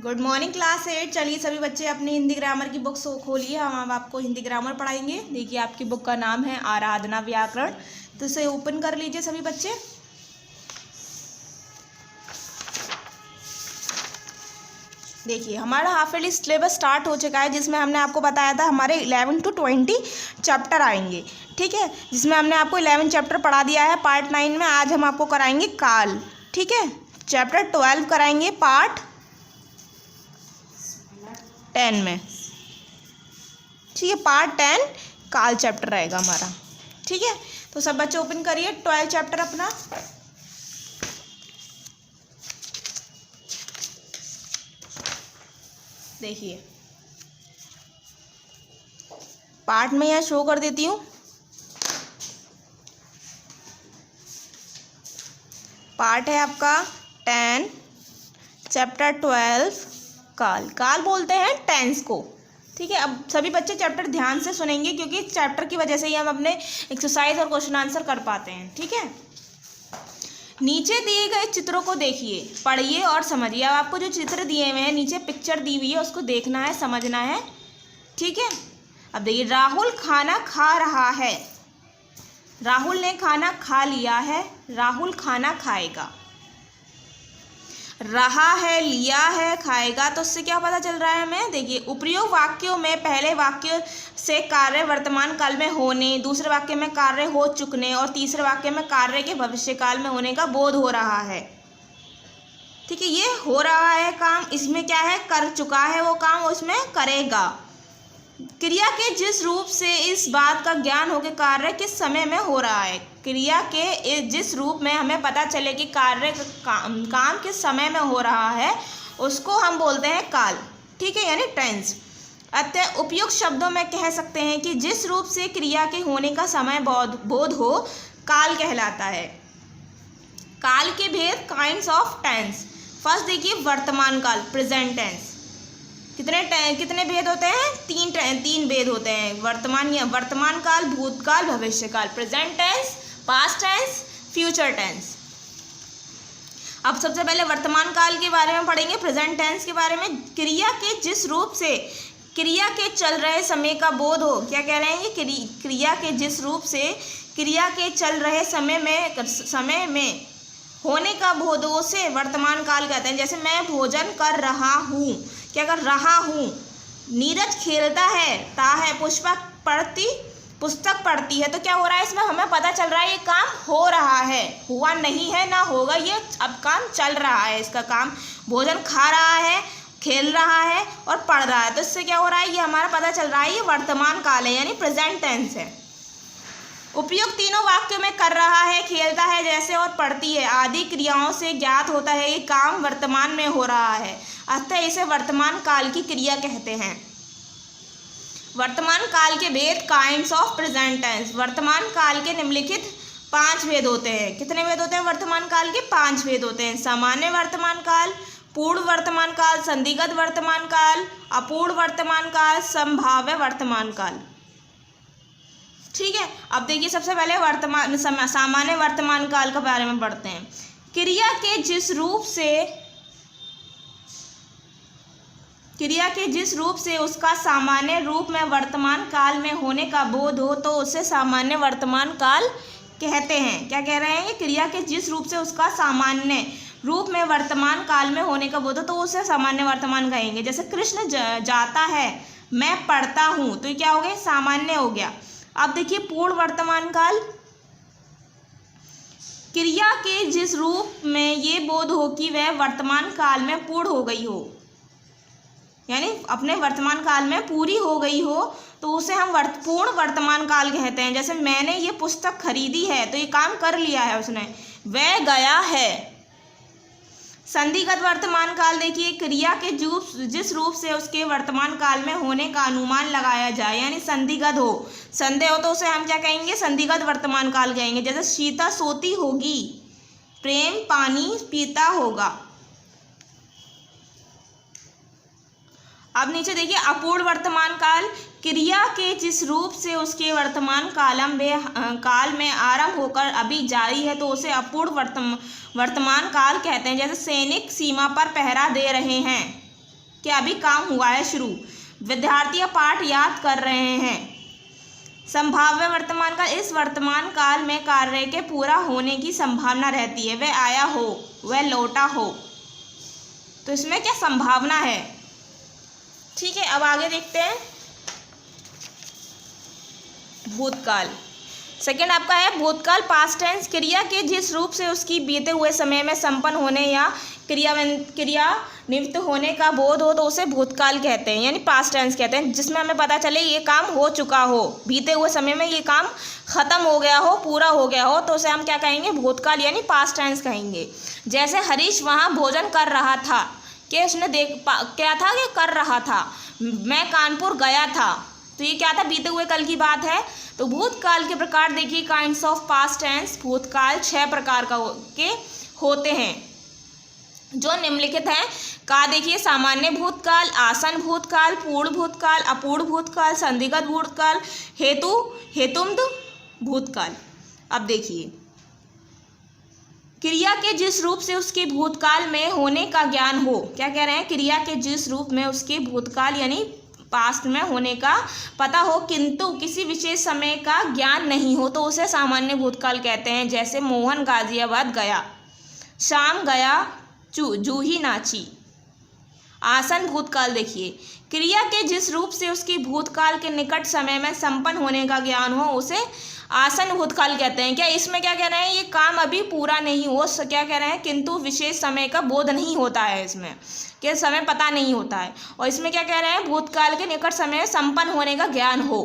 Good morning class 8। चलिए सभी बच्चे अपनी हिंदी ग्रामर की बुक्स खोलिए। हम आपको हिंदी ग्रामर पढ़ाएंगे। देखिए आपकी बुक का नाम है आराधना व्याकरण, तो इसे ओपन कर लीजिए सभी बच्चे। देखिए हमारा हाफ ईयरली सिलेबस स्टार्ट हो चुका है, जिसमें हमने आपको बताया था हमारे 11 to 20 चैप्टर आएंगे। ठीक है, जिसमें हमने आपको 11 चैप्टर पढ़ा दिया है पार्ट 9 में। आज हम आपको कराएंगे काल। ठीक है, चैप्टर 12 कराएंगे पार्ट 10 में। ठीक है, पार्ट 10 काल चैप्टर रहेगा हमारा। ठीक है, तो सब बच्चे ओपन करिए 12 चैप्टर अपना। देखिए पार्ट में यहाँ शो कर देती हूँ। पार्ट है आपका 10 चैप्टर 12 काल। काल बोलते हैं टेंस को। ठीक है, अब सभी बच्चे चैप्टर ध्यान से सुनेंगे, क्योंकि इस चैप्टर की वजह से ही हम अपने एक्सरसाइज और क्वेश्चन आंसर कर पाते हैं। ठीक है, नीचे दिए गए चित्रों को देखिए, पढ़िए और समझिए। अब आपको जो चित्र दिए हुए हैं, नीचे पिक्चर दी हुई है, उसको देखना है, समझना है। ठीक है, अब देखिए राहुल खाना खा रहा है। राहुल ने खाना खा लिया है, राहुल खाना खाएगा। रहा है, लिया है, खाएगा, तो उससे क्या पता चल रहा है हमें। देखिए उपयुक्त वाक्यों में पहले वाक्य से कार्य वर्तमान काल में होने, दूसरे वाक्य में कार्य हो चुकने और तीसरे वाक्य में कार्य के भविष्यकाल में होने का बोध हो रहा है। ठीक है, ये हो रहा है काम, इसमें क्या है, कर चुका है वो काम, उसमें करेगा। क्रिया के जिस रूप से इस बात का ज्ञान हो कि कार्य किस समय में हो रहा है। क्रिया के जिस रूप में हमें पता चले कि कार्य काम किस समय में हो रहा है, उसको हम बोलते हैं काल। ठीक है, यानी टेंस। अतः उपयुक्त शब्दों में कह सकते हैं कि जिस रूप से क्रिया के होने का समय बोध हो, काल कहलाता है। काल के भेद काइंड्स ऑफ टेंस। फर्स्ट देखिए वर्तमान काल, प्रेजेंट टेंस। कितने भेद होते हैं? तीन भेद होते हैं। वर्तमान काल, भूतकाल, भविष्य काल। Present tense, past tense, future tense. अब सबसे पहले वर्तमान काल के बारे में पढ़ेंगे, प्रेजेंट टेंस के बारे में। क्रिया के जिस रूप से क्रिया के चल रहे समय का बोध हो, क्या कह रहे हैं ये, क्रिया के जिस रूप से क्रिया के चल रहे समय में होने का बोध हो, उसे वर्तमान काल कहते हैं। जैसे मैं भोजन कर रहा हूँ, क्या कर रहा हूँ। नीरज खेलता है, पुस्तक पढ़ती है, तो क्या हो रहा है इसमें, हमें पता चल रहा है ये काम हो रहा है, हुआ नहीं है ना होगा, ये अब काम चल रहा है। इसका काम भोजन खा रहा है, खेल रहा है और पढ़ रहा है, तो इससे क्या हो रहा है, ये हमारा पता चल रहा है ये वर्तमान काल है, यानी प्रेजेंट टेंस है। उपयुक्त तीनों वाक्यों में कर रहा है, खेलता है जैसे और पढ़ती है आदि क्रियाओं से ज्ञात होता है ये काम वर्तमान में हो रहा है, अतः इसे वर्तमान काल की क्रिया कहते हैं। वर्तमान काल के भेद काइंड्स ऑफ प्रेजेंट टेंस। वर्तमान काल के निम्नलिखित 5 भेद होते हैं। कितने भेद होते हैं वर्तमान काल के? 5 भेद होते हैं। सामान्य वर्तमान काल, पूर्ण वर्तमान काल, संदिग्ध वर्तमान काल, अपूर्ण वर्तमान काल, संभाव्य वर्तमान काल। ठीक है, अब देखिए सबसे पहले सामान्य वर्तमान काल के बारे में पढ़ते हैं। क्रिया के जिस रूप से उसका सामान्य रूप में वर्तमान काल में होने का बोध हो, तो उसे सामान्य वर्तमान काल कहते हैं। क्या कह रहे हैं ये, क्रिया के जिस रूप से उसका सामान्य रूप में वर्तमान काल में होने का बोध हो, तो उसे सामान्य वर्तमान कहेंगे। जैसे कृष्ण जाता है, मैं पढ़ता हूँ, तो ये क्या हो गया, सामान्य हो गया। अब देखिए पूर्ण वर्तमान काल, क्रिया के जिस रूप में ये बोध हो कि वह वर्तमान काल में पूर्ण हो गई हो, यानी अपने वर्तमान काल में पूरी हो गई हो, तो उसे हम पूर्ण वर्तमान काल कहते हैं। जैसे मैंने ये पुस्तक खरीदी है, तो ये काम कर लिया है उसने, वह गया है। संदिग्ध वर्तमान काल देखिए, क्रिया के जिस रूप से उसके वर्तमान काल में होने का अनुमान लगाया जाए, यानी संदिग्ध हो, संदेह हो, तो उसे हम क्या कहेंगे, संदिग्ध वर्तमान काल कहेंगे। जैसे सीता सोती होगी, प्रेम पानी पीता होगा। अब नीचे देखिए अपूर्ण वर्तमान काल, क्रिया के जिस रूप से उसके वर्तमान काल में आरंभ होकर अभी जारी है, तो उसे अपूर्ण वर्तमान काल कहते हैं। जैसे सैनिक सीमा पर पहरा दे रहे हैं, कि अभी काम हुआ है शुरू। विद्यार्थी पाठ याद कर रहे हैं। संभाव्य वर्तमान काल, इस वर्तमान काल में कार्य के पूरा होने की संभावना रहती है। वह आया हो, वह लौटा हो। तो इसमें क्या संभावना है। ठीक है, अब आगे देखते हैं भूतकाल। सेकंड आपका है भूतकाल पास्ट टेंस, क्रिया के जिस रूप से उसकी बीते हुए समय में संपन्न होने या क्रियान्वित होने का बोध हो तो उसे भूतकाल कहते हैं, यानी पास्ट टेंस कहते हैं। जिसमें हमें पता चले ये काम हो चुका हो, बीते हुए समय में ये काम खत्म हो गया हो, पूरा हो गया हो, तो उसे हम क्या कहेंगे, भूतकाल यानी पास्ट टेंस कहेंगे। जैसे हरीश वहाँ भोजन कर रहा था, कि उसने क्या था कि कर रहा था। मैं कानपुर गया था, तो ये क्या था, बीते हुए कल की बात है। तो भूतकाल के प्रकार देखिए, काइंड्स ऑफ पास्ट टेंस, भूतकाल 6 प्रकार के होते हैं जो निम्नलिखित हैं। का देखिए, सामान्य भूतकाल, आसन भूतकाल, पूर्ण भूतकाल, अपूर्ण भूतकाल, संदिग्ध भूतकाल, हेतुमद भूतकाल। अब देखिए, क्रिया के जिस रूप से उसके भूतकाल में होने का ज्ञान हो, क्या कह रहे हैं, क्रिया के जिस रूप में उसके भूतकाल यानी पास्ट में होने का पता हो किंतु किसी विशेष समय का ज्ञान नहीं हो तो उसे सामान्य भूतकाल कहते हैं। जैसे मोहन गाजियाबाद गया, शाम गया, जूही नाची। आसन भूतकाल देखिए, क्रिया के जिस रूप से उसकी भूतकाल के निकट समय में संपन्न होने का ज्ञान हो उसे आसन भूतकाल कहते हैं। क्या इसमें क्या कह रहे हैं, ये काम अभी पूरा नहीं हो, क्या कह रहे हैं, किंतु विशेष समय का बोध नहीं होता है, इसमें कि समय पता नहीं होता है। और इसमें क्या कह रहे हैं, भूतकाल के निकट समय में संपन्न होने का ज्ञान हो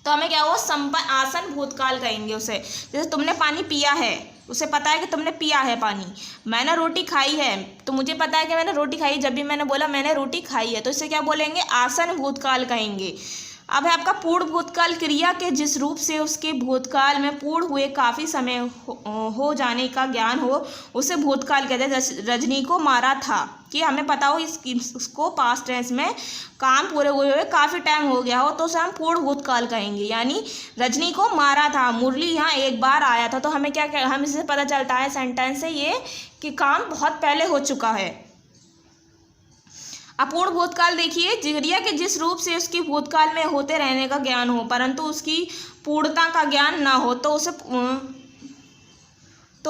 तो हमें क्या हो, संपन्न आसन भूतकाल कहेंगे उसे। जैसे तुमने पानी पिया है, उसे पता है कि तुमने पिया है पानी। मैंने रोटी खाई है, तो मुझे पता है कि मैंने रोटी खाई। जब भी मैंने बोला मैंने रोटी खाई है, तो इसे क्या बोलेंगे, आसन भूतकाल कहेंगे। अब है आपका पूर्ण भूतकाल, क्रिया के जिस रूप से उसके भूतकाल में पूर्ण हुए काफ़ी समय हो जाने का ज्ञान हो उसे भूतकाल कहते हैं। रजनी को मारा था, कि हमें पता हो इसको पास्ट टेंस में काम पूरे हुए काफ़ी टाइम हो गया हो तो उसे हम पूर्ण भूतकाल कहेंगे। यानी रजनी को मारा था, मुरली यहाँ एक बार आया था, तो हमें क्या हम इससे पता चलता है सेंटेंस से ये कि काम बहुत पहले हो चुका है। अपूर्ण भूतकाल देखिए, क्रिया के जिस रूप से उसकी भूतकाल में होते रहने का ज्ञान हो परंतु उसकी पूर्णता का ज्ञान ना हो तो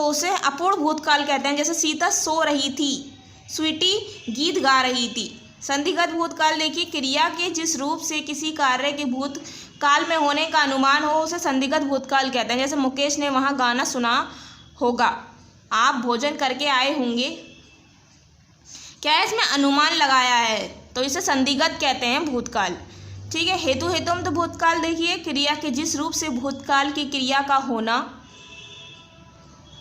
उसे अपूर्ण भूतकाल कहते हैं। जैसे सीता सो रही थी, स्वीटी गीत गा रही थी। संदिग्ध भूतकाल देखिए, क्रिया के जिस रूप से किसी कार्य के भूतकाल में होने का अनुमान हो उसे संदिग्ध भूतकाल कहते हैं। जैसे मुकेश ने वहाँ गाना सुना होगा, आप भोजन करके आए होंगे। क्या है, इसमें अनुमान लगाया है तो इसे संदिग्ध कहते हैं भूतकाल। ठीक है, हेतुमद भूतकाल देखिए, क्रिया के जिस रूप से भूतकाल की क्रिया का होना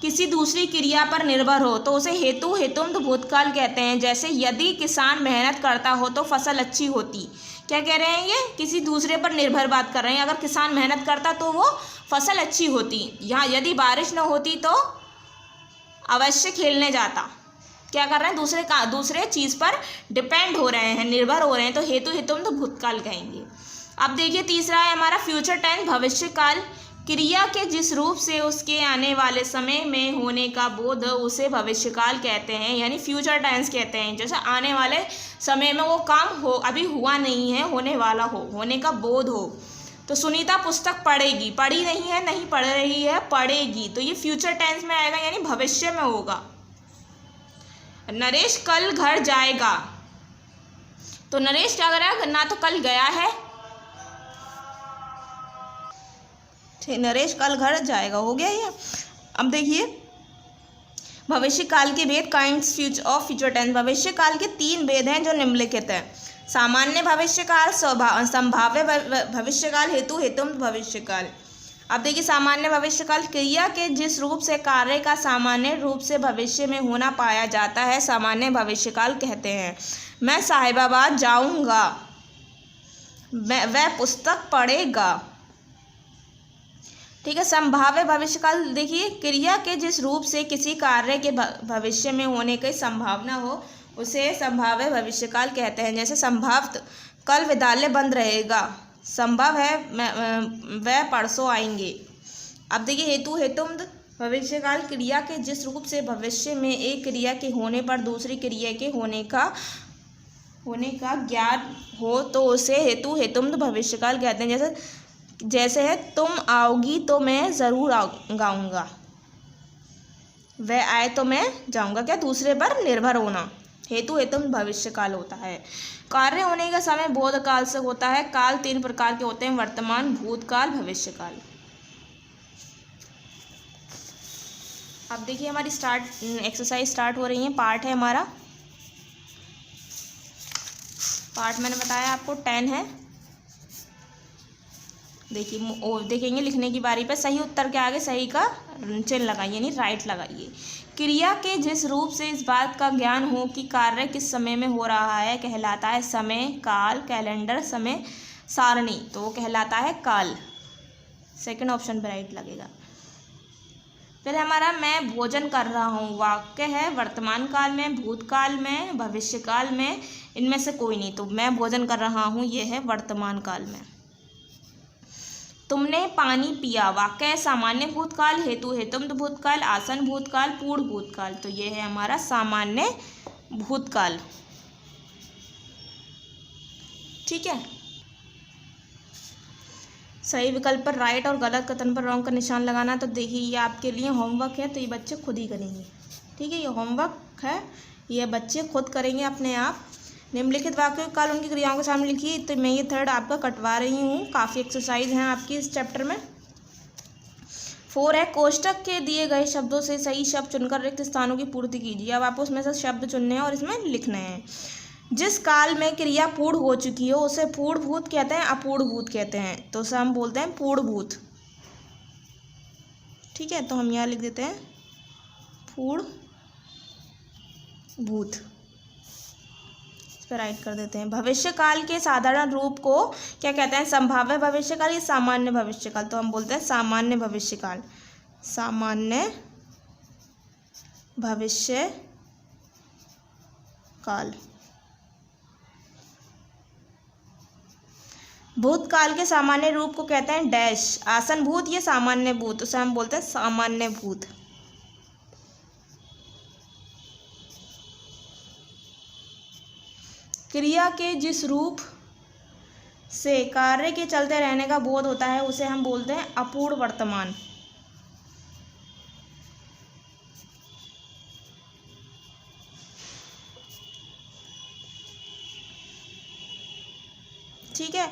किसी दूसरी क्रिया पर निर्भर हो तो उसे हेतुमद भूतकाल कहते हैं। जैसे यदि किसान मेहनत करता हो तो फसल अच्छी होती। क्या कह रहे हैं, ये किसी दूसरे पर निर्भर बात कर रहे हैं। अगर किसान मेहनत करता तो वो फसल अच्छी होती। यहाँ यदि बारिश न होती तो अवश्य खेलने जाता। क्या कर रहे हैं, दूसरे चीज़ पर डिपेंड हो रहे हैं, निर्भर हो रहे हैं, तो हेतुमद भूतकाल कहेंगे। अब देखिए तीसरा है हमारा फ्यूचर टेंस, भविष्यकाल, क्रिया के जिस रूप से उसके आने वाले समय में होने का बोध उसे भविष्यकाल कहते हैं, यानी फ्यूचर टेंस कहते हैं। जैसे आने वाले समय में वो काम हो, अभी हुआ नहीं है, होने वाला हो, होने का बोध हो। तो सुनीता पुस्तक पढ़ेगी, पढ़ी नहीं है, नहीं पढ़ रही है, पढ़ेगी, तो ये फ्यूचर टेंस में आएगा यानी भविष्य में होगा। नरेश कल घर जाएगा, तो नरेश क्या कर रहा है, ना तो कल गया है, नरेश कल घर जाएगा, हो गया ये। अब देखिए भविष्य काल के भेद, काइंड्स ऑफ फ्यूचर टेंस। भविष्य काल के 3 भेद हैं जो निम्नलिखित हैं। सामान्य भविष्यकाल, संभाव्य भविष्यकाल, हेतुमद भविष्यकाल। अब देखिए सामान्य भविष्यकाल, क्रिया के जिस रूप से कार्य का सामान्य रूप से भविष्य में होना पाया जाता है सामान्य भविष्यकाल कहते हैं। मैं साहिबाबाद जाऊंगा, वह पुस्तक पढ़ेगा। ठीक है, संभाव्य भविष्यकाल देखिए, क्रिया के जिस रूप से किसी कार्य के भविष्य में होने की संभावना हो उसे संभाव्य भविष्यकाल कहते हैं। जैसे संभवत कल विद्यालय बंद रहेगा, संभव है वह परसों आएंगे। अब देखिए हेतुमद भविष्यकाल, क्रिया के जिस रूप से भविष्य में एक क्रिया के होने पर दूसरी क्रिया के होने का होने का ज्ञान हो तो उसे हेतु हेतुम भविष्यकाल कहते हैं। जैसे है तुम आओगी तो मैं ज़रूर गाऊंगा, वह आए तो मैं जाऊंगा, क्या दूसरे पर निर्भर होना, हेतु हेतुम भविष्यकाल होता है। कार्य होने का समय बोधकाल से होता है। काल 3 प्रकार के होते हैं, वर्तमान, भूतकाल, भविष्यकाल। अब देखिए हमारी एक्सरसाइज स्टार्ट हो रही है। पार्ट है हमारा, पार्ट मैंने बताया आपको 10 है। देखिए देखेंगे लिखने की बारी पे सही उत्तर के आगे सही का चिन्ह लगाइए, यानी राइट लगाइए। क्रिया के जिस रूप से इस बात का ज्ञान हो कि कार्य किस समय में हो रहा है कहलाता है समय, काल, कैलेंडर, समय सारणी, तो वो कहलाता है काल। सेकंड ऑप्शन पे राइट लगेगा। फिर हमारा मैं भोजन कर रहा हूँ वाक्य है वर्तमान काल में, भूतकाल में, भविष्यकाल में, इनमें से कोई नहीं, तो मैं भोजन कर रहा हूँ ये है वर्तमान काल में। तुमने पानी पिया वाक्य है सामान्य भूतकाल, हेतु हेतुम भूतकाल, आसन भूतकाल, पूर्ण भूतकाल, तो ये है हमारा सामान्य भूतकाल। ठीक है, सही विकल्प पर राइट और गलत कथन पर रॉन्ग का निशान लगाना। तो देखिए ये आपके लिए होमवर्क है, तो ये बच्चे खुद ही करेंगे। ठीक है, ये होमवर्क है, ये बच्चे खुद करेंगे अपने आप। निम्नलिखित वाक्यों के काल उनकी क्रियाओं के सामने लिखिए। तो मैं ये थर्ड आपका कटवा रही हूँ, काफ़ी एक्सरसाइज हैं आपकी इस चैप्टर में। 4 है कोष्टक के दिए गए शब्दों से सही शब्द चुनकर रिक्त स्थानों की पूर्ति कीजिए। अब आपको उसमें से शब्द चुनने हैं और इसमें लिखने हैं। जिस काल में क्रिया पूर्ण हो चुकी हो उसे पूर्णभूत कहते हैं, अपूर्णभूत कहते हैं, तो उसे हम बोलते हैं पूर्णभूत। ठीक है, तो हम यहाँ लिख देते हैं पूर्णभूत, इस पर राइट कर देते हैं। भविष्यकाल के साधारण रूप को क्या कहते हैं, संभाव्य भविष्यकाल या सामान्य भविष्यकाल, तो हम बोलते हैं सामान्य भविष्यकाल। सामान्य भविष्यकाल। भूतकाल के सामान्य रूप को कहते हैं डैश, आसन भूत या सामान्य भूत, उसे हम बोलते हैं सामान्य भूत। क्रिया के जिस रूप से कार्य के चलते रहने का बोध होता है उसे हम बोलते हैं अपूर्ण वर्तमान। ठीक है,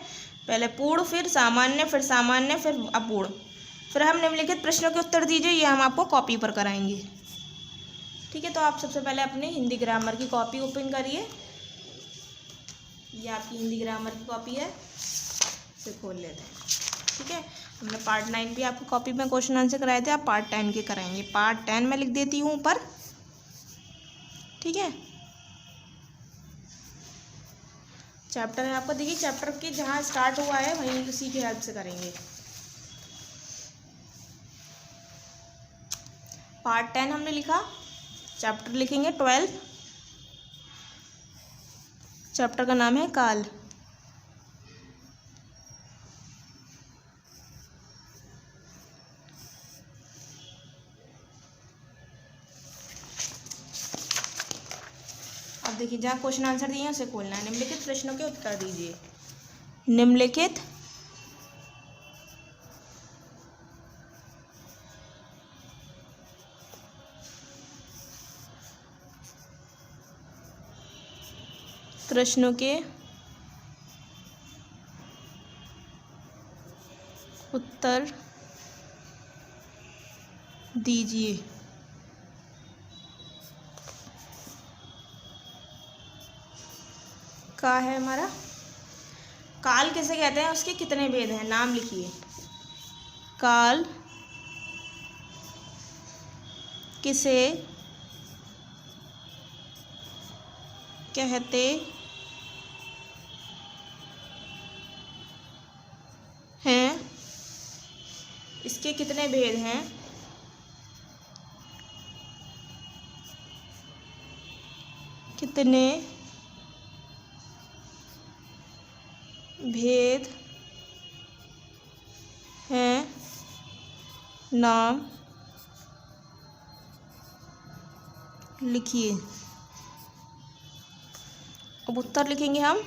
पहले पूर्ण, फिर सामान्य, फिर अपूर्ण। फिर हम निम्नलिखित प्रश्नों के उत्तर दीजिए, ये हम आपको कॉपी पर कराएंगे। ठीक है, तो आप सबसे पहले अपने हिंदी ग्रामर की कॉपी ओपन करिए। ये आपकी हिंदी ग्रामर की कॉपी है, इसे खोल लेते हैं। ठीक है, हमने पार्ट 9 भी आपको कॉपी में क्वेश्चन आंसर कराए थे, आप पार्ट 10 के कराएंगे। पार्ट 10 में लिख देती हूँ ऊपर। ठीक है, चैप्टर है आपका, देखिए चैप्टर के जहाँ स्टार्ट हुआ है वहीं उसी की हेल्प से करेंगे। पार्ट 10 हमने लिखा, चैप्टर लिखेंगे 12, चैप्टर का नाम है काल। अब देखिए जहाँ क्वेश्चन आंसर दिए हैं उसे खोलना है। निम्नलिखित प्रश्नों के उत्तर दीजिए। निम्नलिखित प्रश्नों के उत्तर दीजिए। का है हमारा काल किसे कहते हैं, उसके कितने भेद हैं, नाम लिखिए। काल किसे कहते हैं, इसके कितने भेद हैं, कितने भेद हैं, नाम लिखिए। अब उत्तर लिखेंगे हम।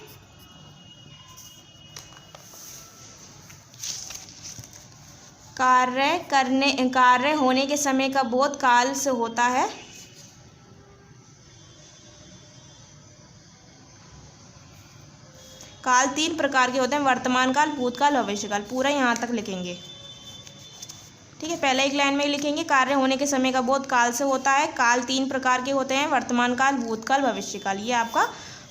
कार्य होने के समय का बोध काल से होता है। काल 3 प्रकार के होते हैं, वर्तमान काल, भूतकाल, भविष्यकाल। पूरा यहाँ तक लिखेंगे, ठीक है। पहले एक लाइन में ही लिखेंगे, कार्य होने के समय का बोध काल से होता है। काल 3 प्रकार के होते हैं, वर्तमान काल, भूतकाल, भविष्यकाल। ये आपका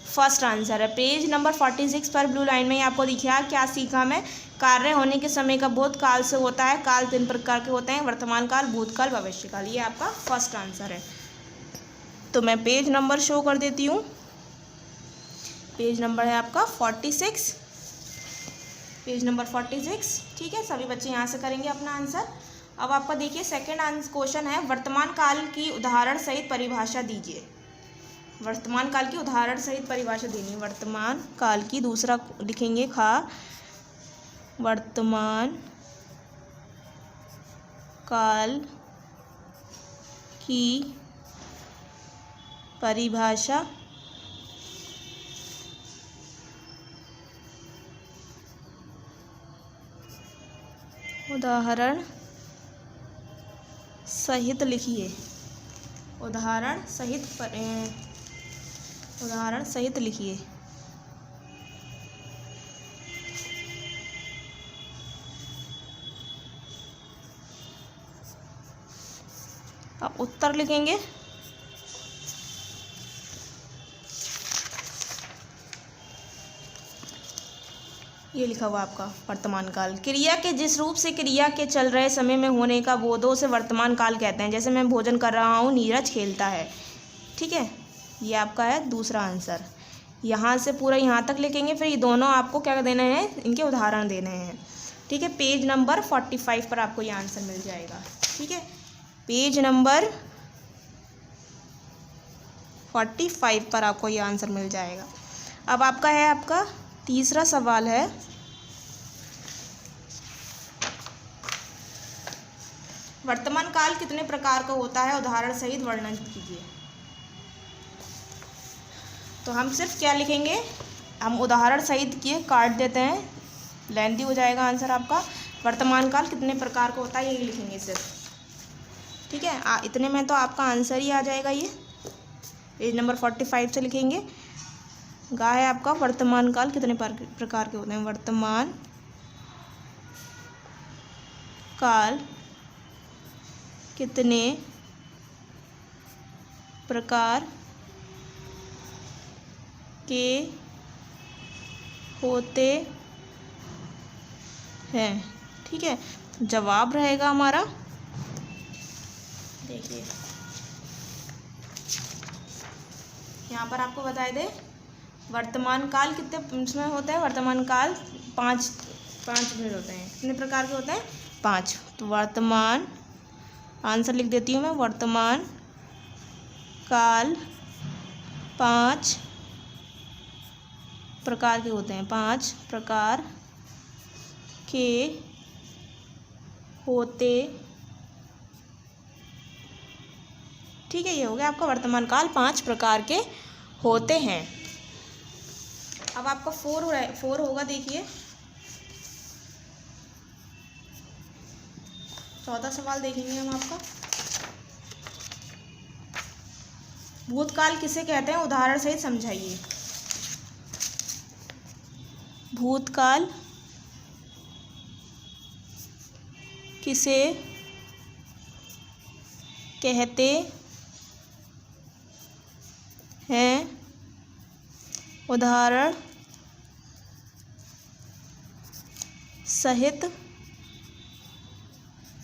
फर्स्ट आंसर है। पेज नंबर 46 पर ब्लू लाइन में ही आपको दिखा क्या सीखा मैं। कार्य होने के समय का बोध काल से होता है। काल 3 प्रकार के होते हैं, वर्तमान काल, भूतकाल, भविष्यकाल। ये आपका फर्स्ट आंसर है। तो मैं पेज नंबर शो कर देती हूँ। पेज नंबर है आपका 46, पेज नंबर 46, ठीक है। सभी बच्चे यहाँ से करेंगे अपना आंसर। अब आपका देखिए सेकेंड क्वेश्चन है, वर्तमान काल की उदाहरण सहित परिभाषा दीजिए। वर्तमान काल की उदाहरण सहित परिभाषा देनी है। वर्तमान काल की, दूसरा लिखेंगे खा, वर्तमान काल की परिभाषा उदाहरण सहित लिखिए। उदाहरण सहित लिखिए। अब उत्तर लिखेंगे। ये लिखा हुआ आपका वर्तमान काल, क्रिया के जिस रूप से क्रिया के चल रहे समय में होने का बोधों से वर्तमान काल कहते हैं। जैसे मैं भोजन कर रहा हूँ, नीरज खेलता है, ठीक है। ये आपका है दूसरा आंसर। यहाँ से पूरा यहाँ तक लिखेंगे, फिर ये दोनों आपको क्या देने हैं, इनके उदाहरण देने हैं, ठीक है। पेज नंबर 45 पर आपको ये आंसर मिल जाएगा, ठीक है। पेज नंबर 45 पर आपको ये आंसर मिल जाएगा। अब आपका है, आपका तीसरा सवाल है, वर्तमान काल कितने प्रकार का होता है, उदाहरण सहित वर्णन कीजिए। तो हम सिर्फ क्या लिखेंगे, हम उदाहरण सहित किए काट देते हैं, लेंथी हो जाएगा आंसर आपका। वर्तमान काल कितने प्रकार का होता है यही लिखेंगे सिर्फ, ठीक है। इतने में तो आपका आंसर ही आ जाएगा। ये पेज नंबर 45 से लिखेंगे। गा है आपका, वर्तमान काल कितने प्रकार के होते हैं। वर्तमान काल कितने प्रकार के होते हैं, ठीक है। जवाब रहेगा हमारा, देखिए यहाँ पर आपको बताए दे, वर्तमान काल कितने इसमें होते हैं। वर्तमान काल पाँच मिनट होते हैं। कितने प्रकार के होते हैं, 5। तो वर्तमान, आंसर लिख देती हूँ मैं, वर्तमान काल 5 प्रकार के होते हैं। 5 प्रकार के होते, ठीक है। ये हो गया आपका वर्तमान काल 5 प्रकार के होते हैं। अब आपका 4 होगा, देखिए चौथा सवाल देखेंगे हम आपका। भूतकाल किसे कहते हैं, उदाहरण सहित समझाइए। भूतकाल किसे कहते हैं, उदाहरण सहित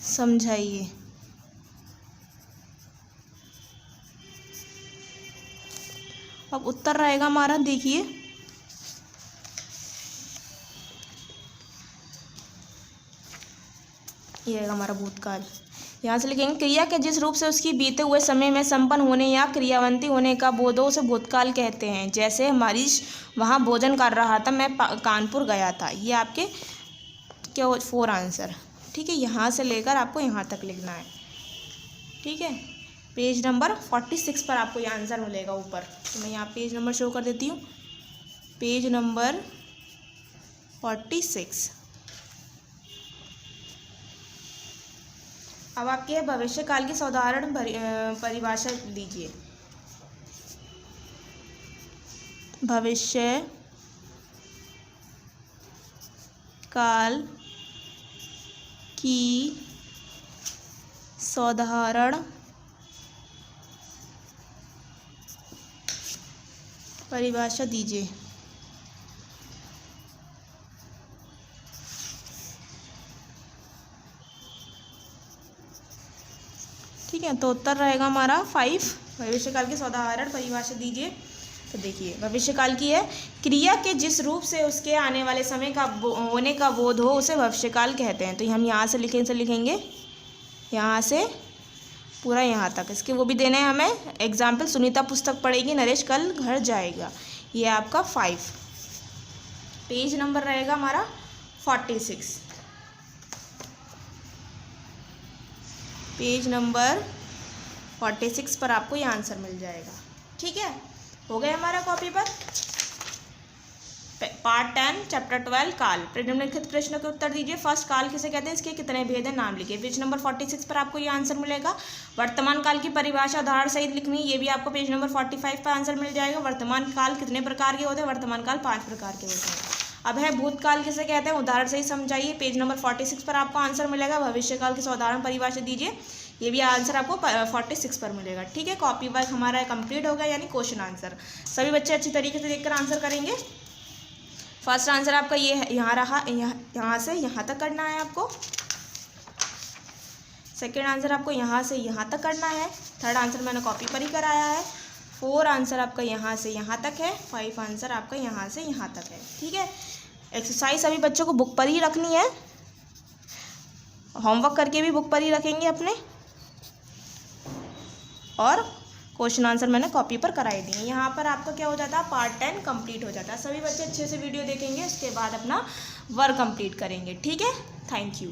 समझाइए। अब उत्तर रहेगा हमारा, देखिए ये रहेगा हमारा भूतकाल। यहाँ से लिखेंगे, क्रिया के जिस रूप से उसकी बीते हुए समय में संपन्न होने या क्रियावंती होने का बोधों से भूतकाल कहते हैं। जैसे हमारीश वहाँ भोजन कर रहा था, मैं कानपुर गया था। ये आपके क्या 4 आंसर, ठीक है। यहाँ से लेकर आपको यहाँ तक लिखना है, ठीक है। पेज नंबर 46 पर आपको ये आंसर मिलेगा ऊपर। तो मैं यहाँ पेज नंबर शो कर देती हूँ। Page number 46। अब आपके भविष्यकाल की साधारण परिभाषा लीजिए। भविष्य काल की साधारण परिभाषा दीजिए। ठीक है, तो उत्तर रहेगा हमारा 5। भविष्यकाल की साधारण परिभाषा दीजिए। तो देखिए, भविष्यकाल की है, क्रिया के जिस रूप से उसके आने वाले समय का होने का बोध हो उसे भविष्यकाल कहते हैं। तो हम यहाँ से लिखेंगे यहाँ से पूरा यहाँ तक। इसके वो भी देने हैं हमें एग्जाम्पल। सुनीता पुस्तक पढ़ेगी, नरेश कल घर जाएगा। ये आपका 5। पेज नंबर रहेगा हमारा 46। पेज नंबर 46 पर आपको ये आंसर मिल जाएगा। ठीक है, हो गया हमारा कॉपी पर। पार्ट 10 चैप्टर 12 काल। निम्नलिखित प्रश्नों के उत्तर दीजिए। फर्स्ट, काल किसे कहते हैं, इसके कितने भेद हैं, नाम लिखिए। पेज नंबर 46 पर आपको ये आंसर मिलेगा। वर्तमान काल की परिभाषा उदाहरण सहित लिखनी, ये भी आपको पेज नंबर 45 पर आंसर मिल जाएगा। वर्तमान काल कितने प्रकार के होते हैं, वर्तमान काल 5 प्रकार के होते हैं। अब है भूतकाल किसे कहते हैं, उदाहरण सहित समझाइए। पेज नंबर 46 पर आपको आंसर मिलेगा। भविष्यकाल की साधारण परिभाषा दीजिए, ये भी आंसर आपको 46 पर मिलेगा। ठीक है, कॉपी वर्क हमारा कंप्लीट होगा, यानी क्वेश्चन आंसर। सभी बच्चे अच्छी तरीके से देखकर आंसर करेंगे। फर्स्ट आंसर आपका ये है, यहाँ रहा, यहाँ से यहाँ तक करना है आपको। सेकेंड आंसर आपको यहाँ से यहाँ तक करना है। थर्ड आंसर मैंने कॉपी पर ही कराया है। 4 आंसर आपका यहाँ से यहाँ तक है। 5 आंसर आपका यहाँ से यहाँ तक है। ठीक है, एक्सरसाइज सभी बच्चों को बुक पर ही रखनी है, होमवर्क करके भी बुक पर ही रखेंगे अपने, और क्वेश्चन आंसर मैंने कॉपी पर कराई दिए। यहाँ पर आपका क्या हो जाता है, पार्ट 10 कंप्लीट हो जाता है। सभी बच्चे अच्छे से वीडियो देखेंगे, उसके बाद अपना वर्क कंप्लीट करेंगे। ठीक है, थैंक यू।